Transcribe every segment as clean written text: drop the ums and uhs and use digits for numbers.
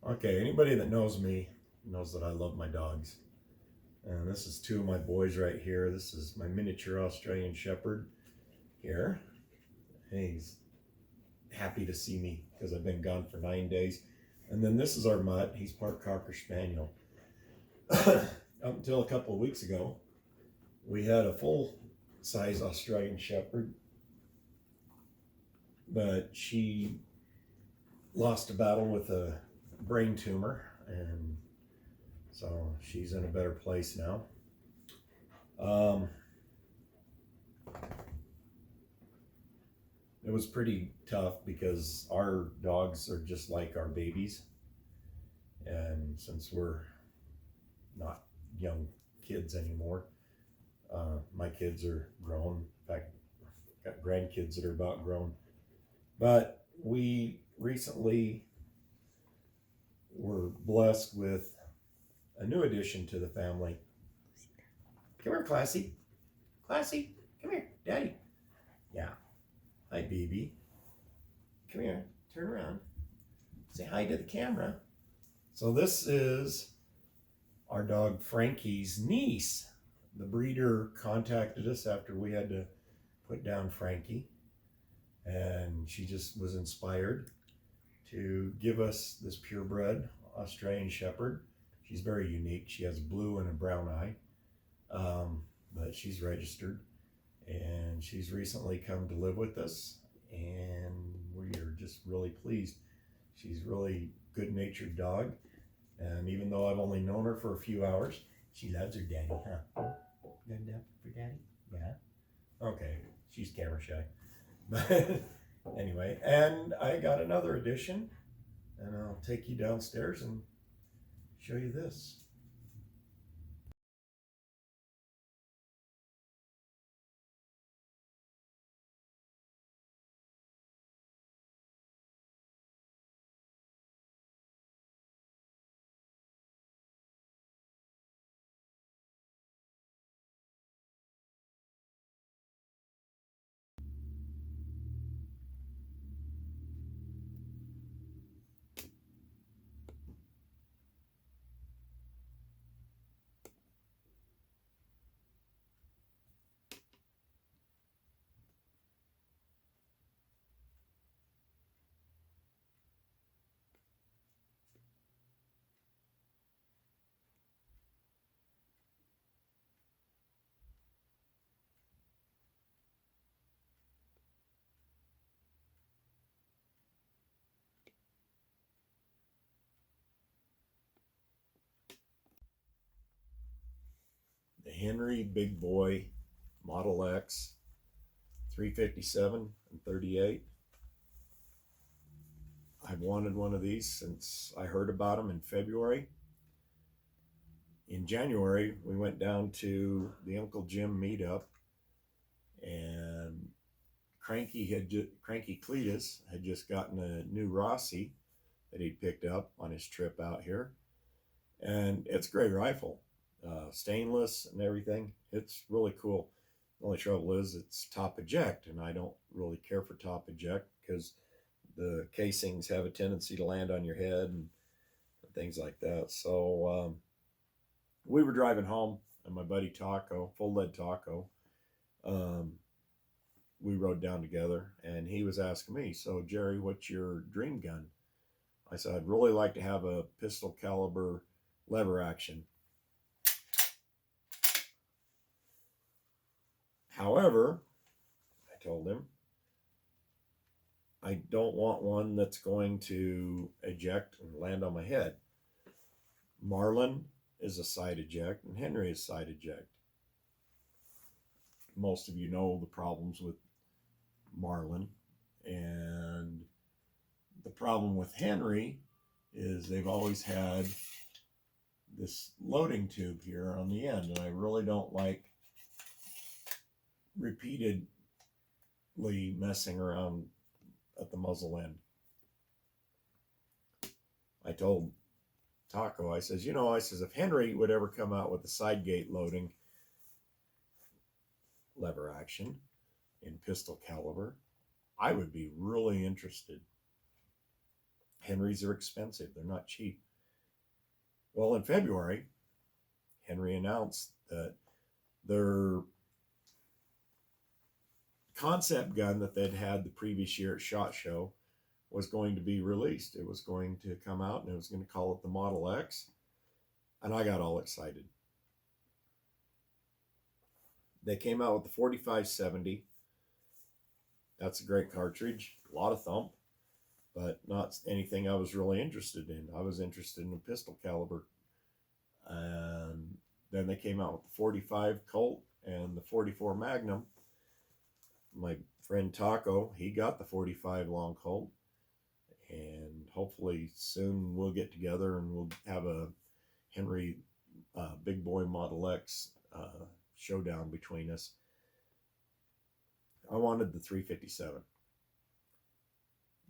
Okay, anybody that knows me knows that I love my dogs. And this is two of my boys right here. This is my miniature Australian Shepherd here. He's happy to see me because I've been gone for 9 days. And then this is our mutt. He's part Cocker Spaniel. Up until a couple of weeks ago, we had a full size Australian Shepherd, but she lost a battle with a brain tumor, and so she's in a better place now. It was pretty tough because our dogs are just like our babies, and since we're not young kids anymore, my kids are grown. In fact, I've got grandkids that are about grown. But we recently were blessed with a new addition to the family. Come here, Classy. Classy, come here, Daddy. Yeah. Hi, baby. Come here. Turn around. Say hi to the camera. So this is our dog Frankie's niece. The breeder contacted us after we had to put down Frankie, and she just was inspired to give us this purebred Australian Shepherd. She's very unique. She has a blue and a brown eye, but she's registered, and she's recently come to live with us, and we are just really pleased. She's really good-natured dog, and even though I've only known her for a few hours, she loves her daddy, huh? Good enough for daddy? Yeah. Okay, she's camera shy. But anyway, and I got another addition, and I'll take you downstairs and show you this. The Henry Big Boy Model X 357 and 38. I've wanted one of these since I heard about them in February. In January, we went down to the Uncle Jim meetup, and Cranky Cletus had just gotten a new Rossi that he'd picked up on his trip out here, and it's a great rifle, stainless and everything. It's really cool. The only trouble is it's top eject, and I don't really care for top eject because the casings have a tendency to land on your head and things like that. So we were driving home, and my buddy Taco, Full Lead Taco, um, we rode down together, and he was asking me, "So Jerry, what's your dream gun?" I said, "I'd really like to have a pistol caliber lever action. However," I told him, "I don't want one that's going to eject and land on my head. Marlin is a side eject, and Henry is side eject. Most of you know the problems with Marlin, and the problem with Henry is they've always had this loading tube here on the end, and I really don't like repeatedly messing around at the muzzle end." I told Taco, I says, I says, if Henry would ever come out with a side gate loading lever action in pistol caliber, I would be really interested. Henrys are expensive. They're not cheap. Well, in February, Henry announced that their concept gun that they'd had the previous year at SHOT Show was going to be released. It was going to come out, and it was going to call it the Model X. And I got all excited. They came out with the 4570. That's a great cartridge, a lot of thump, but not anything I was really interested in. I was interested in a pistol caliber. And then they came out with the 45 Colt and the 44 Magnum. My friend Taco, he got the 45 Long Colt, and hopefully soon we'll get together and we'll have a Henry Big Boy Model X showdown between us. I wanted the 357.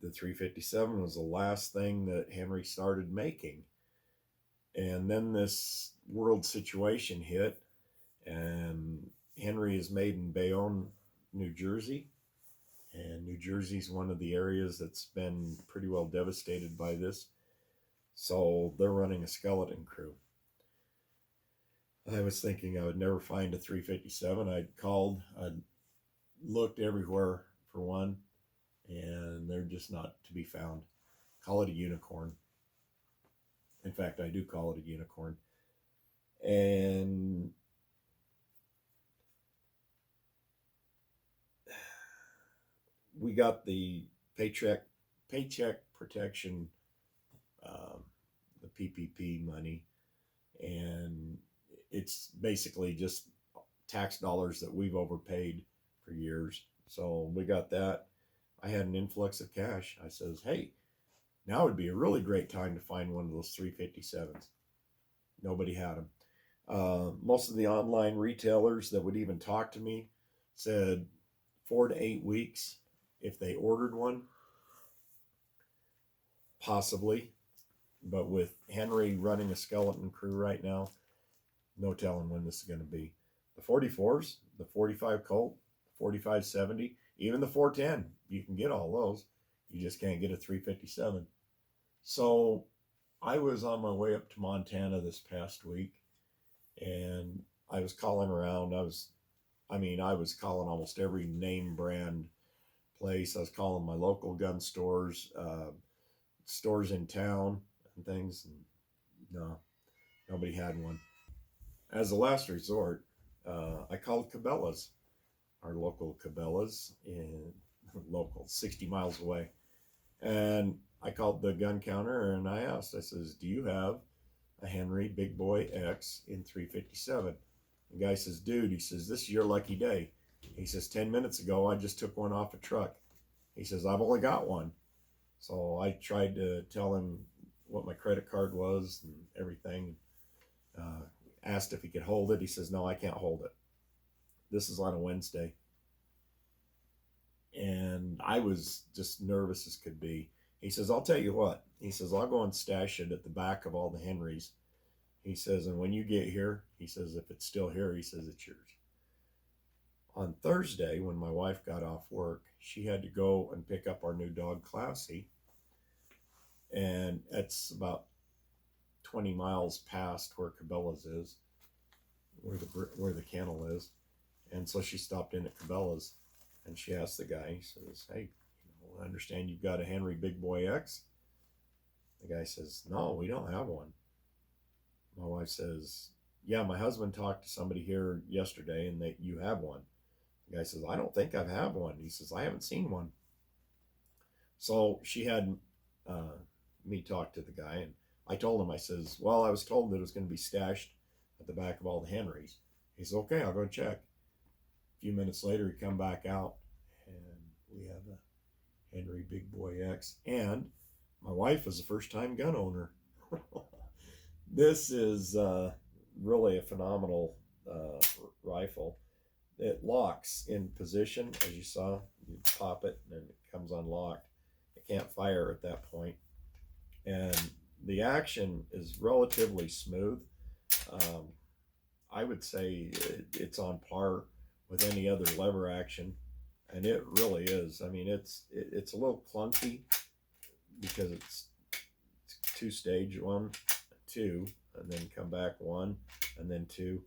The 357 was the last thing that Henry started making. And then this world situation hit, and Henry is made in Bayonne, New Jersey. And New Jersey's one of the areas that's been pretty well devastated by this. So they're running a skeleton crew. I was thinking I would never find a 357. I'd called, I'd looked everywhere for one, and they're just not to be found. Call it a unicorn. In fact, I do call it a unicorn. And we got the paycheck protection, the PPP money, and it's basically just tax dollars that we've overpaid for years. So we got that. I had an influx of cash. I says, hey, now would be a really great time to find one of those 357s. Nobody had them. Most of the online retailers that would even talk to me said 4 to 8 weeks if they ordered one, possibly. But with Henry running a skeleton crew right now, no telling when this is going to be. The 44s, the 45 Colt, the 4570, even the 410, you can get all those. You just can't get a 357. So I was on my way up to Montana this past week, and I was calling around. I was calling almost every name brand place. I was calling my local gun stores, stores in town and things. And no, nobody had one. As a last resort, I called Cabela's, our local Cabela's, in local, 60 miles away. And I called the gun counter and I asked, I says, do you have a Henry Big Boy X in 357? The guy says, dude, he says, this is your lucky day. He says, 10 minutes ago, I just took one off a truck. He says, I've only got one. So I tried to tell him what my credit card was and everything. Asked if he could hold it. He says, no, I can't hold it. This is on a Wednesday. And I was just nervous as could be. He says, I'll tell you what. He says, I'll go and stash it at the back of all the Henrys. He says, and when you get here, he says, if it's still here, he says, it's yours. On Thursday, when my wife got off work, she had to go and pick up our new dog, Classy. And it's about 20 miles past where Cabela's is, where the kennel is. And so she stopped in at Cabela's, and she asked the guy, he says, hey, I understand you've got a Henry Big Boy X. The guy says, no, we don't have one. My wife says, yeah, my husband talked to somebody here yesterday and that you have one. The guy says, I don't think I have one. He says, I haven't seen one. So she had me talk to the guy, and I told him, I says, well, I was told that it was going to be stashed at the back of all the Henrys. He says, okay, I'll go check. A few minutes later, he come back out, and we have a Henry Big Boy X. And my wife is a first-time gun owner. This is really a phenomenal rifle. It locks in position, as you saw. You pop it, and it comes unlocked. It can't fire at that point. And the action is relatively smooth. I would say it's on par with any other lever action, and it really is. I mean, it's a little clunky because it's two stage, 1, 2, and then come back 1, and then 2.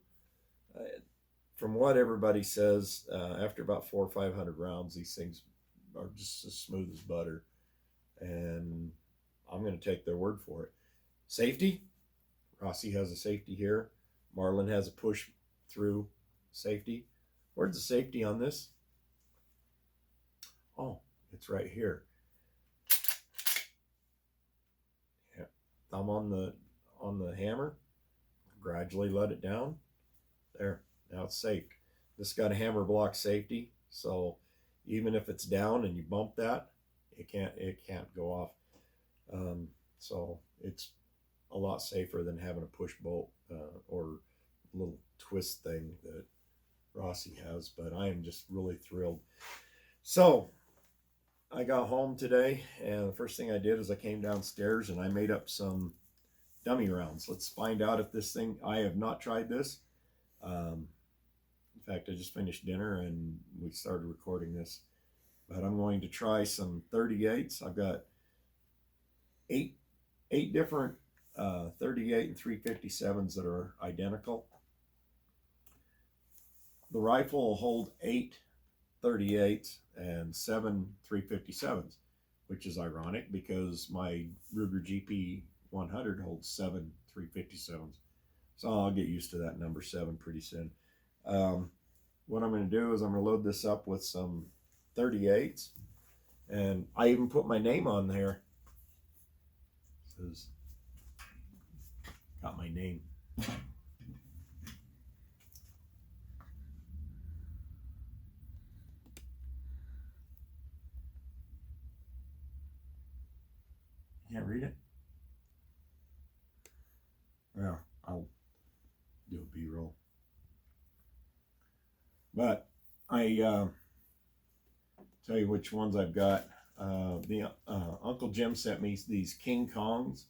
From what everybody says, after about 400 or 500 rounds, these things are just as smooth as butter. And I'm going to take their word for it. Safety, Rossi has a safety here. Marlin has a push through safety. Where's the safety on this? Oh, it's right here. Yeah. Thumb on the hammer. Gradually let it down. There. Now it's safe. This got a hammer block safety, so even if it's down and you bump that, it can't go off. So it's a lot safer than having a push bolt or little twist thing that Rossi has. But I am just really thrilled. So I got home today, and the first thing I did is I came downstairs and I made up some dummy rounds. Let's find out if this thing. I have not tried this. In fact, I just finished dinner and we started recording this. But I'm going to try some 38s. I've got eight different 38 and 357s that are identical. The rifle will hold 8 38s and 7 357s, which is ironic because my Ruger GP 100 holds 7 357s. So I'll get used to that number 7 pretty soon. What I'm going to do is I'm going to load this up with some 38s, and I even put my name on there. It says, got my name. Can't read it? Well, I'll do a B-roll. But I tell you which ones I've got. Uncle Jim sent me these King Kongs.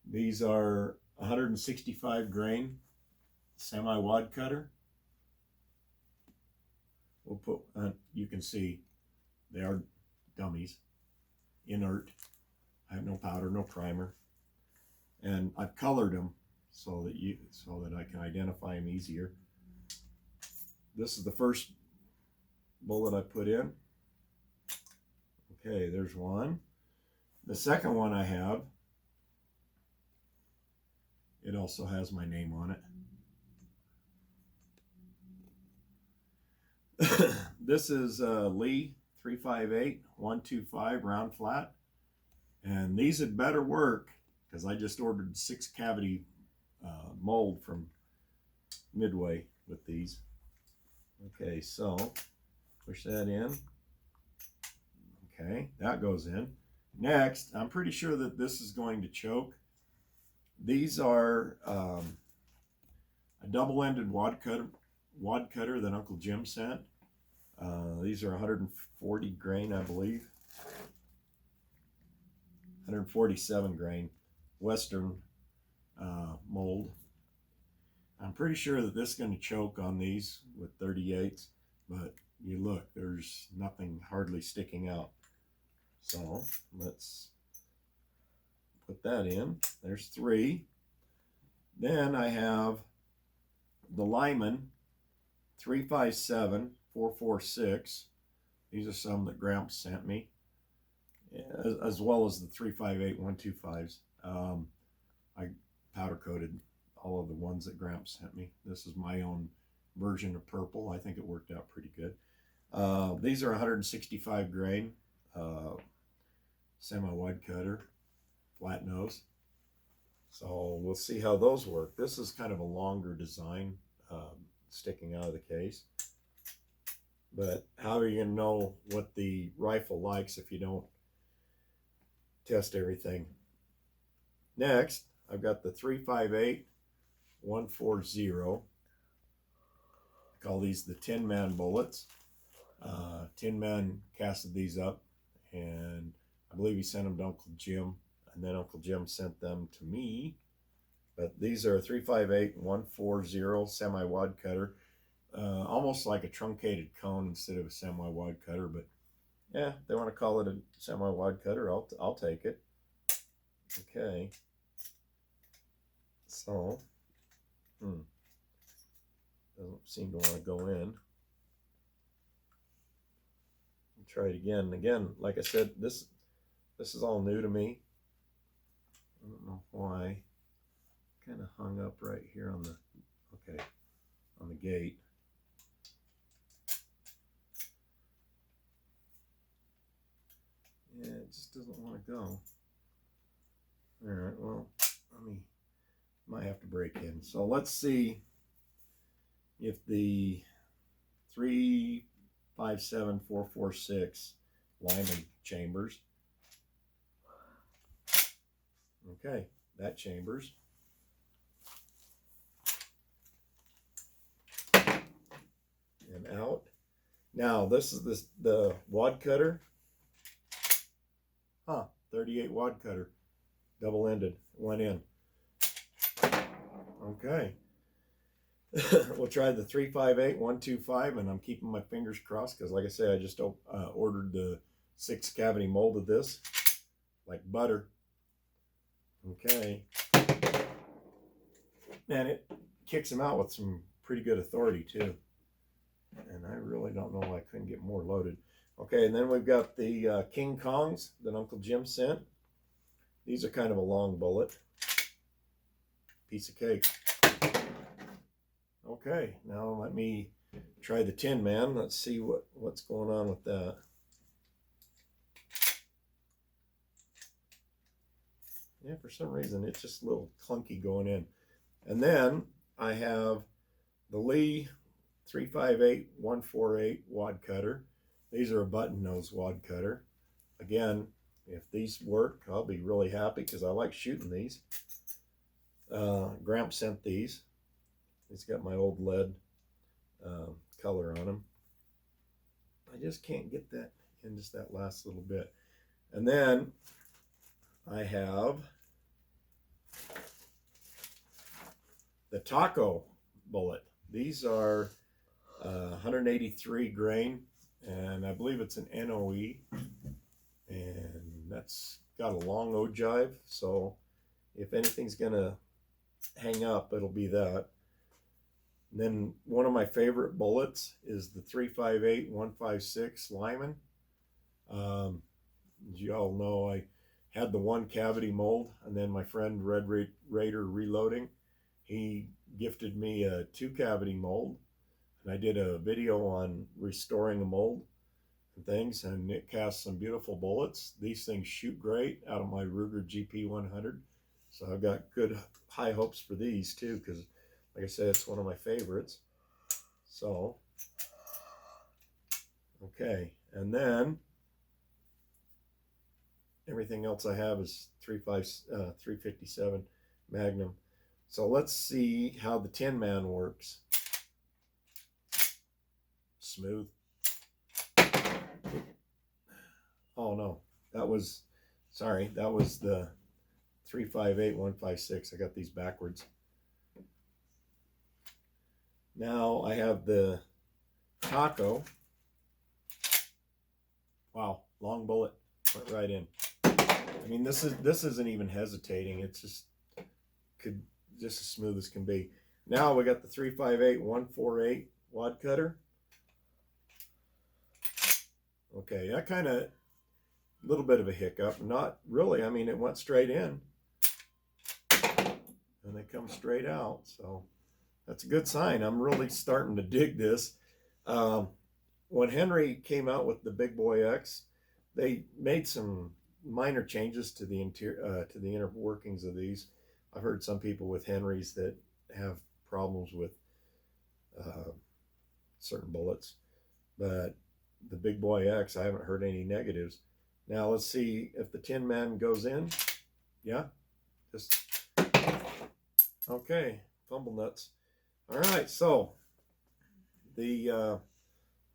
These are 165 grain semi-wad cutter. We'll put, you can see they are dummies, inert. I have no powder, no primer, and I've colored them so that I can identify them easier. This is the first bullet I put in. Okay, there's one. The second one I have, it also has my name on it. This is Lee 358-125 round flat, and these had better work because I just ordered 6 cavity mold from Midway with these. Okay, so push that in. Okay, that goes in. Next, I'm pretty sure that this is going to choke. These are a double-ended wad cutter that Uncle Jim sent. These are 140 grain, I believe. 147 grain Western mold. I'm pretty sure that this is going to choke on these with 38s, but you look, there's nothing hardly sticking out. So let's put that in. There's 3. Then I have the Lyman 357-446. These are some that Gramps sent me, as well as the 358-125s. I powder coated all of the ones that Gramps sent me. This is my own version of purple. I think it worked out pretty good. These are 165 grain semi-wide cutter, flat nose. So we'll see how those work. This is kind of a longer design sticking out of the case. But how are you going to know what the rifle likes if you don't test everything? Next, I've got the 358-140. I call these the Tin Man bullets. Tin Man casted these up, and I believe he sent them to Uncle Jim, and then Uncle Jim sent them to me. But these are a 358-140 semi-wad cutter, almost like a truncated cone instead of a semi-wad cutter. But yeah, if they want to call it a semi-wad cutter, I'll take it. Okay. So, doesn't seem to want to go in. Try it again. Again, like I said, this is all new to me. I don't know why. Kind of hung up right here on the on the gate. Yeah, it just doesn't want to go. All right, well, might have to break in. So let's see if the 357446 Lyman chambers. Okay, that chambers. And out. Now this is the wad cutter. 38 wad cutter, double-ended, went in. Okay. We'll try the 358125, and I'm keeping my fingers crossed because, like I said, I just ordered the 6-cavity mold of this, like butter. Okay. And it kicks them out with some pretty good authority too. And I really don't know why I couldn't get more loaded. Okay, and then we've got the King Kongs that Uncle Jim sent. These are kind of a long bullet. Piece of cake. Okay, now let me try the Tin Man. Let's see what's going on with that. Yeah, for some reason it's just a little clunky going in. And then I have the Lee 358-148 wad cutter. These are a button nose wad cutter. Again, if these work, I'll be really happy because I like shooting these. Gramp sent these. It's got my old lead color on them. I just can't get that in just that last little bit. And then I have the Taco bullet. These are 183 grain, and I believe it's an NOE, and that's got a long ogive, so if anything's gonna hang up, it'll be that. And then one of my favorite bullets is the 358-156 Lyman. As you all know, I had the 1-cavity mold, and then my friend Red Raider Reloading, he gifted me a 2-cavity mold, and I did a video on restoring a mold and things, and it casts some beautiful bullets. These things shoot great out of my Ruger GP100, so I've got good high hopes for these too, because like I said, it's one of my favorites. So, okay, and then everything else I have is 357 Magnum. So let's see how the Tin Man works. Smooth. Oh no, that was the 358-156. I got these backwards. Now I have the Taco. Wow, long bullet, went right in. I mean, this isn't even hesitating. It's just just as smooth as can be. Now we got the 358-148 wad cutter. Okay, that kind of little bit of a hiccup. Not really. I mean, it went straight in, and they come straight out. So that's a good sign. I'm really starting to dig this. When Henry came out with the Big Boy X, they made some minor changes to the inner workings of these. I've heard some people with Henrys that have problems with certain bullets, but the Big Boy X, I haven't heard any negatives. Now let's see if the Tin Man goes in. Yeah, just okay. Fumble nuts. All right, so the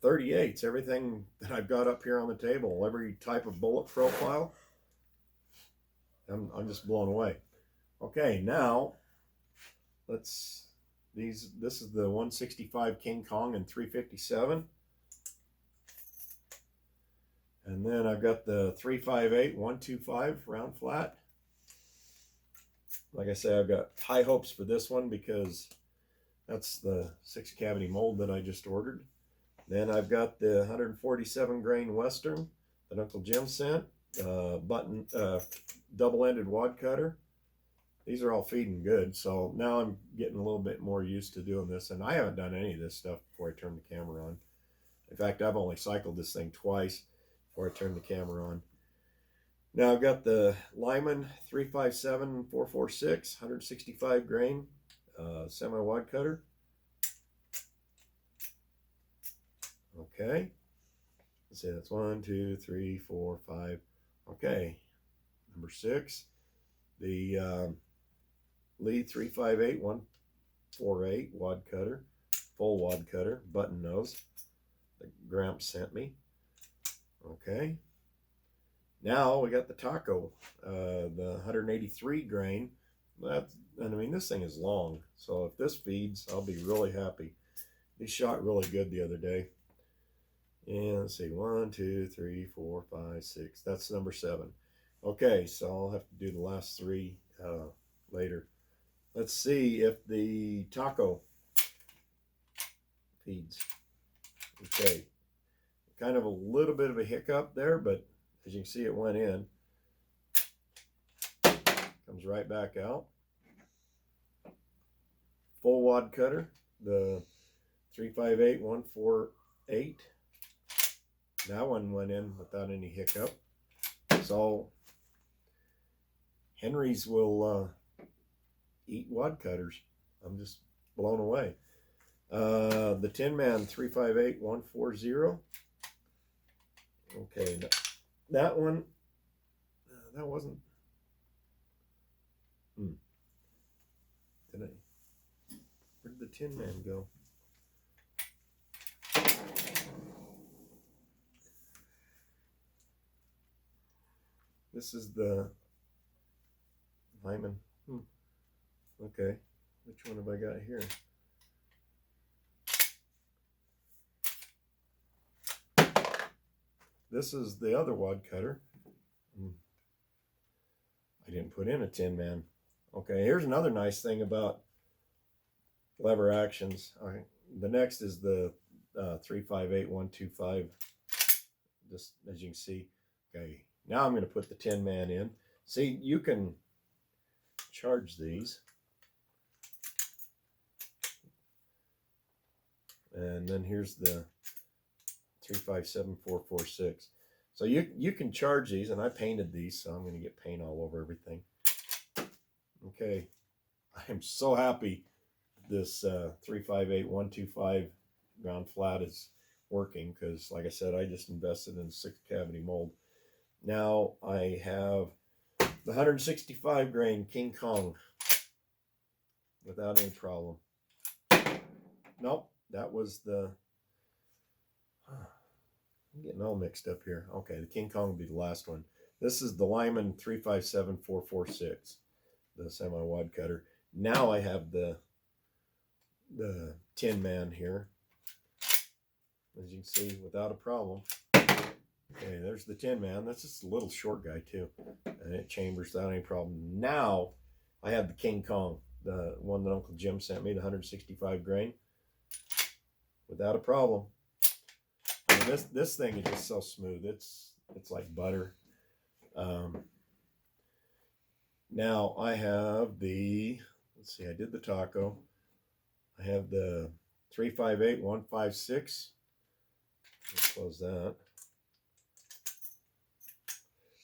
38s, everything that I've got up here on the table, every type of bullet profile, I'm just blown away. Okay, now this is the 165 King Kong and 357. And then I've got the 358-125 round flat. like I say, I've got high hopes for this one because that's the 6-cavity mold that I just ordered. Then I've got the 147 grain Western that Uncle Jim sent, button double-ended wad cutter. These are all feeding good, so now I'm getting a little bit more used to doing this, and I haven't done any of this stuff before I turn the camera on. In fact, I've only cycled this thing twice before I turned the camera on. Now I've got the Lyman 357446 165 grain semi-wad cutter. Okay, let's see, that's 1, 2, 3, 4, 5. Okay, number 6, the Lee 358148 wad cutter, full wad cutter, button nose that Gramps sent me. Okay, now we got the Taco, the 183 grain. That's, and I mean, this thing is long, so if this feeds, I'll be really happy. These shot really good the other day. And let's see, 1, 2, 3, 4, 5, 6. That's number 7. Okay, so I'll have to do the last 3 later. Let's see if the Taco feeds. Okay, kind of a little bit of a hiccup there, but as you can see, it went in. Comes right back out. Full wad cutter, the 358148. That one went in without any hiccup. So Henry's will eat wad cutters. I'm just blown away. The Tin Man 358140. Okay, that one, that wasn't. Did I? Where did the Tin Man go? This is the Lyman. Okay, which one have I got here? This is the other wad cutter. I didn't put in a Tin Man. Okay, here's another nice thing about lever actions. All right, the next is the 358125. Just as you can see. Okay, now I'm going to put the Tin Man in. See, you can charge these. And then here's the 357446. So you can charge these, and I painted these, so I'm going to get paint all over everything. Okay, I am so happy this 358125 ground flat is working, because like I said, I just invested in a 6-cavity mold. Now I have the 165 grain King Kong without any problem. Nope, that was the, I'm getting all mixed up here. Okay, the King Kong will be the last one. This is the Lyman 357446, the semi-wad cutter. Now I have the Tin Man here, as you can see, without a problem. Okay, there's the Tin Man. That's just a little short guy too, and it chambers without any problem. Now I have the King Kong, the one that Uncle Jim sent me, the 165 grain, without a problem. I mean, this thing is just so smooth. It's like butter. Now I have the, let's see, I did the Taco. I have the 358156. Let's close that.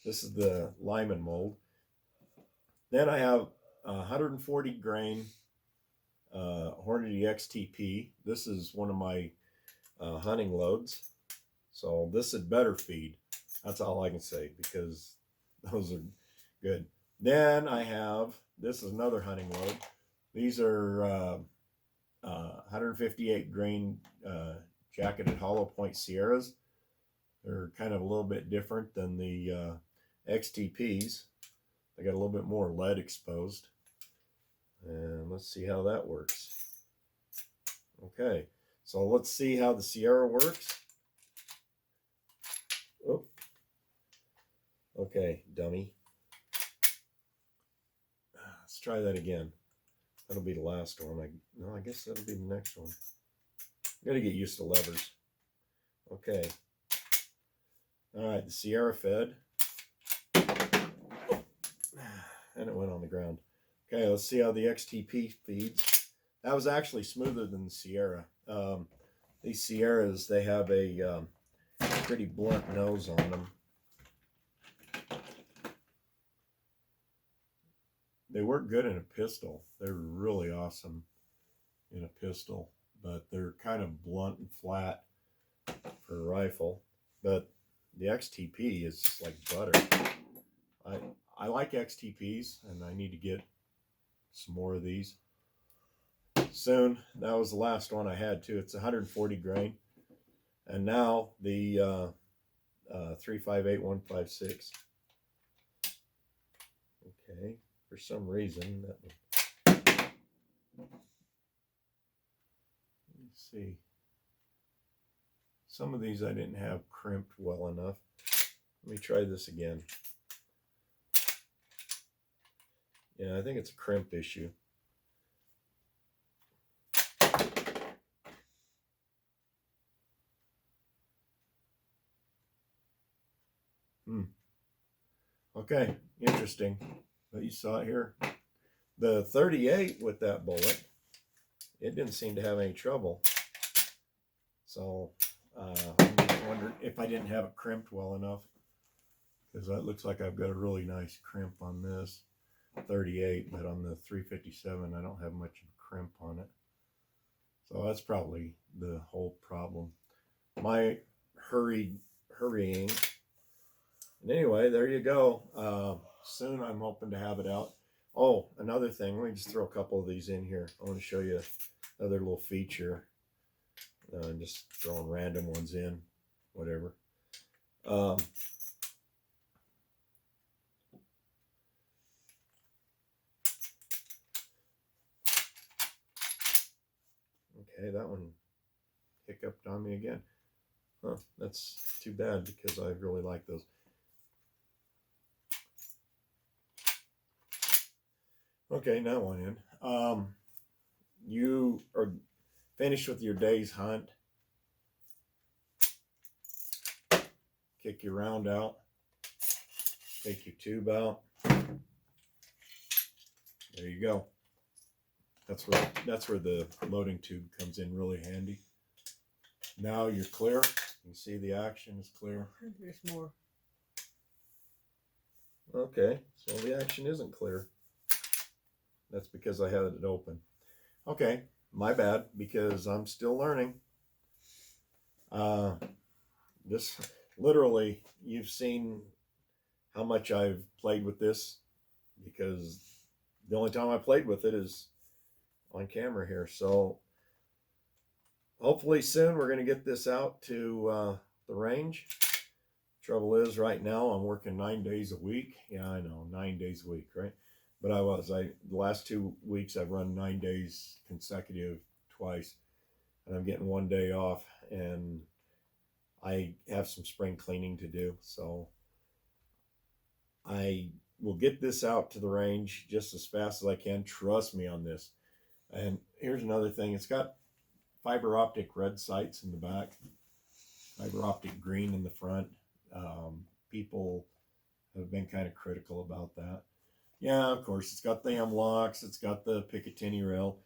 This is the Lyman mold. Then I have 140 grain Hornady XTP. This is one of my hunting loads. So this had better feed. That's all I can say, because those are good. Then I have, this is another hunting load. These are 158 grain jacketed hollow point Sierras. They're kind of a little bit different than the XTPs. They got a little bit more lead exposed. And let's see how that works. Okay, so let's see how the Sierra works. Oh, okay, dummy. Let's try that again. That'll be the last one. I guess that'll be the next one. Gotta get used to levers. Okay. All right, the Sierra fed. And it went on the ground. Okay, let's see how the XTP feeds. That was actually smoother than the Sierra. These Sierras, they have a pretty blunt nose on them. They work good in a pistol. They're really awesome in a pistol, but they're kind of blunt and flat for a rifle. But the XTP is just like butter. I like XTPs, and I need to get some more of these soon. That was the last one I had too. It's 140 grain, and now the 358156. Okay, for some reason that one. Let's see. Some of these I didn't have crimped well enough. Let me try this again. Yeah, I think it's a crimp issue. Okay, interesting. But you saw it here. The 38 with that bullet, it didn't seem to have any trouble. So I'm just wondering if I didn't have it crimped well enough, because that looks like I've got a really nice crimp on this 38, but on the 357 I don't have much of a crimp on it. So that's probably the whole problem. My hurrying. And anyway, there you go. Soon I'm hoping to have it out. Oh, another thing, let me just throw a couple of these in here. I want to show you another little feature. Just throwing random ones in, whatever. Okay, that one hiccuped on me again. Huh, that's too bad because I really like those. Okay, now one in. You are finished with your day's hunt. Kick your round out. Take your tube out. There you go. That's where the loading tube comes in really handy. Now you're clear. You see the action is clear. There's more. Okay, so the action isn't clear. That's because I had it open. Okay, my bad, because I'm still learning. This literally, you've seen how much I've played with this, because the only time I played with it is on camera here. So hopefully soon we're going to get this out to the range. Trouble is, right now I'm working 9 days a week. Yeah, I know, 9 days a week, right? But the last 2 weeks I've run 9 days consecutive twice, and I'm getting 1 day off, and I have some spring cleaning to do. So I will get this out to the range just as fast as I can. Trust me on this. And here's another thing. It's got fiber optic red sights in the back, fiber optic green in the front. People have been kind of critical about that. Yeah, of course, it's got the M-LOKs, it's got the Picatinny rail.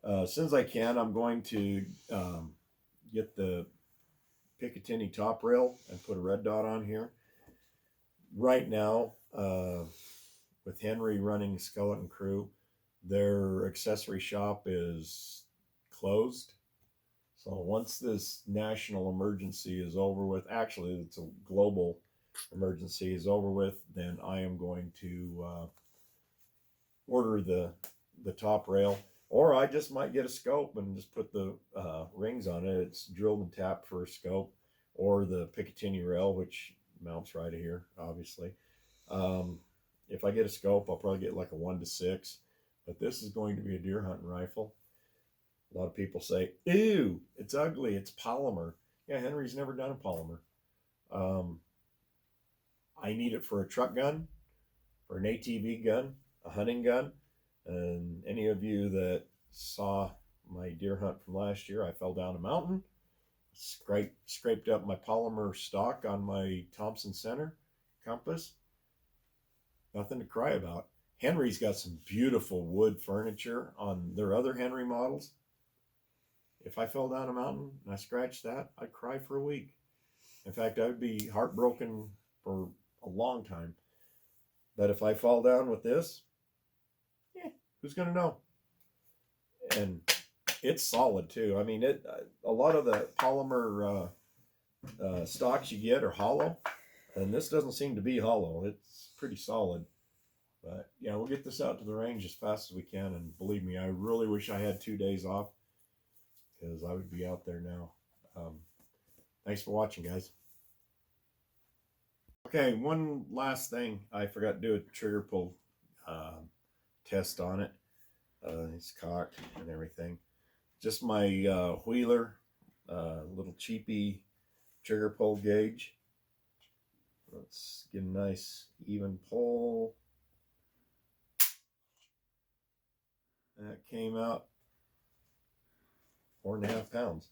As soon as I can, I'm going to get the Picatinny top rail and put a red dot on here. Right now, with Henry running Skeleton Crew, their accessory shop is closed. So once this national emergency is over with, actually it's a global emergency is over with, then I am going to order the top rail, or I just might get a scope and just put the rings on it. It's drilled and tapped for a scope, or the Picatinny rail, which mounts right here, obviously. If I get a scope, I'll probably get like a 1:6, but this is going to be a deer hunting rifle. A lot of people say, ew, it's ugly, it's polymer. Yeah, Henry's never done a polymer. I need it for a truck gun, for an ATV gun, a hunting gun, And any of you that saw my deer hunt from last year, I fell down a mountain, scraped up my polymer stock on my Thompson Center compass. Nothing to cry about. Henry's got some beautiful wood furniture on their other Henry models. If I fell down a mountain and I scratched that, I'd cry for a week. In fact, I would be heartbroken for a long time. But if I fall down with this, who's going to know? And it's solid too. I mean, a lot of the polymer stocks you get are hollow, and this doesn't seem to be hollow. It's pretty solid. But yeah, we'll get this out to the range as fast as we can. And believe me, I really wish I had 2 days off, because I would be out there now. Thanks for watching, guys. Okay, one last thing. I forgot to do a trigger pull test on it. It's cocked and everything. Just my Wheeler little cheapy trigger pull gauge. Let's get a nice even pull. That came out 4.5 pounds.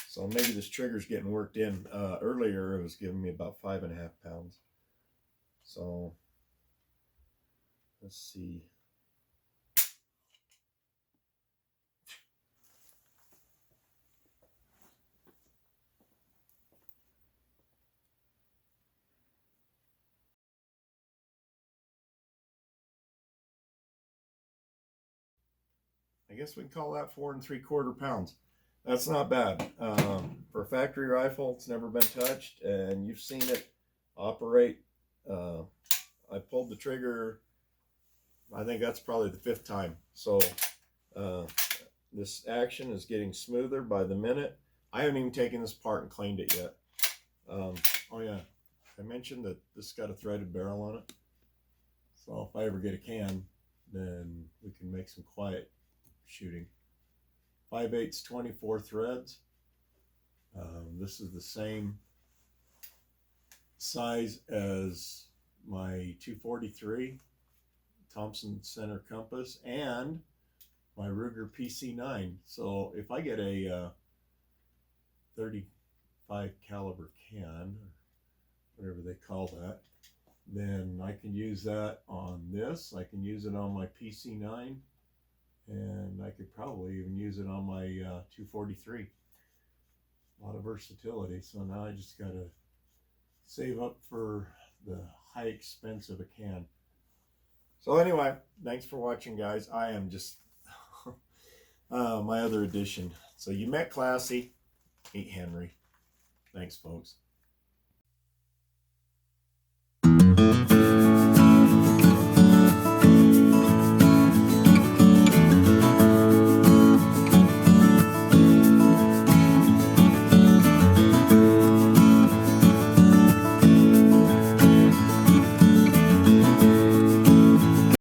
So maybe this trigger's getting worked in. Earlier it was giving me about 5.5 pounds. So let's see. I guess we can call that 4.75 pounds. That's not bad. For a factory rifle, it's never been touched, and you've seen it operate. I pulled the trigger, I think that's probably the 5th time. So this action is getting smoother by the minute. I haven't even taken this apart and cleaned it yet. Oh yeah, I mentioned that this got a threaded barrel on it. So if I ever get a can, then we can make some quiet shooting. 5/8 24 threads. This is the same size as my 243 Thompson Center compass and my Ruger PC9. So if I get a 35 caliber can, or whatever they call that, then I can use that on this. I can use it on my PC9, and I could probably even use it on my 243. A lot of versatility. So now I just got to save up for the high expense of a can. So anyway, thanks for watching, guys. I am just my other edition. So you met Classy, meet Henry. Thanks, folks.